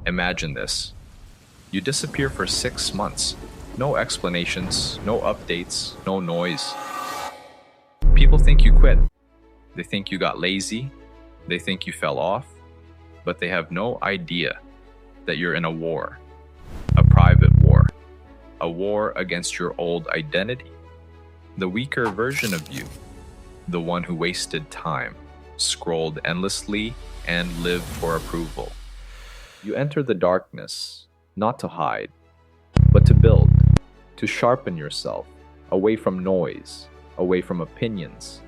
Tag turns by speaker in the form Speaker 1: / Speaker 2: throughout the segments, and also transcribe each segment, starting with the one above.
Speaker 1: Imagine this. You disappear for 6 months. No explanations, no updates, no noise. People think you quit. They think you got lazy. They think you fell off. But they have no idea that you're in a war. A private war. A war against your old identity. The weaker version of you. The one who wasted time, scrolled endlessly, and lived for approval. You enter the darkness, not to hide, but to build, to sharpen yourself, away from noise, away from opinions,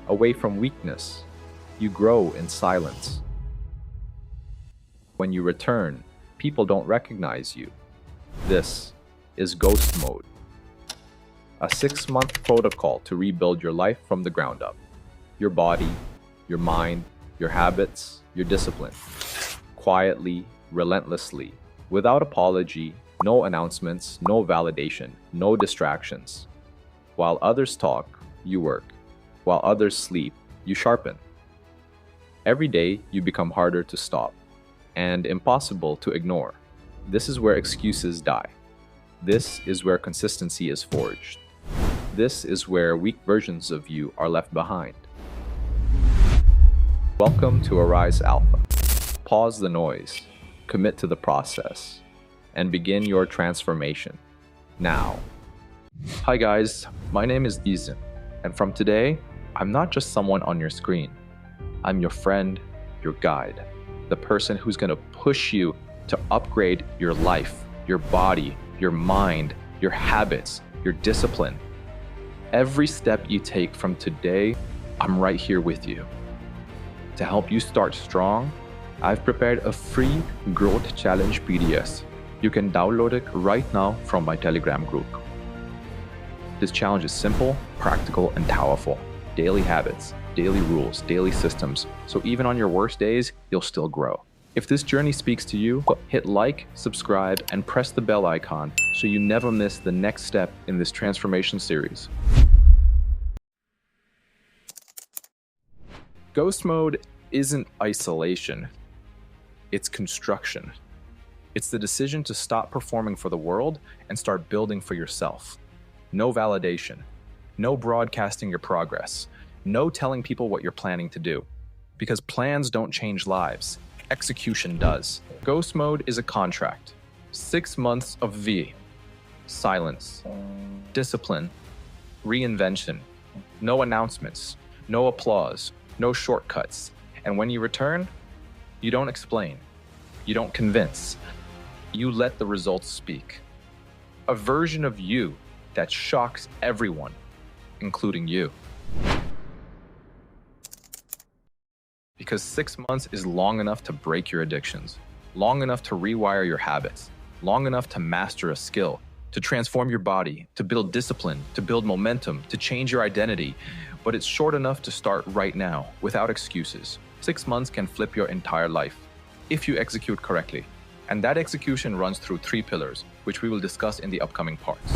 Speaker 1: away from weakness. You grow in silence. When you return, people don't recognize you. This is ghost mode. A 6-month protocol to rebuild your life from the ground up. Your body, your mind, your habits, your discipline. Quietly, relentlessly, without apology, no announcements, no validation, no distractions. While others talk, you work. While others sleep, you sharpen. Every day, you become harder to stop and impossible to ignore. This is where excuses die. This is where consistency is forged. This is where weak versions of you are left behind. Welcome to Arise Alpha. Pause the noise, commit to the process, and begin your transformation now. Hi guys, my name is Dizin, and from today, I'm not just someone on your screen. I'm your friend, your guide, the person who's going to push you to upgrade your life, your body, your mind, your habits, your discipline. Every step you take from today, I'm right here with you. To help you start strong, I've prepared a free Growth Challenge PDF. You can download it right now from my Telegram group. This challenge is simple, practical, and powerful. Daily habits, daily rules, daily systems, so even on your worst days, you'll still grow. If this journey speaks to you, hit like, subscribe, and press the bell icon so you never miss the next step in this transformation series. Ghost mode isn't isolation, it's construction. It's the decision to stop performing for the world and start building for yourself. No validation, no broadcasting your progress, no telling people what you're planning to do. Because plans don't change lives, execution does. Ghost mode is a contract. 6 months of V. Silence. Discipline. Reinvention. No announcements. No applause. No shortcuts. And when you return, you don't explain. You don't convince. You let the results speak. A version of you that shocks everyone, including you. Because 6 months is long enough to break your addictions, long enough to rewire your habits, long enough to master a skill, to transform your body, to build discipline, to build momentum, to change your identity. But it's short enough to start right now, without excuses. 6 months can flip your entire life, if you execute correctly. And that execution runs through 3 pillars, which we will discuss in the upcoming parts.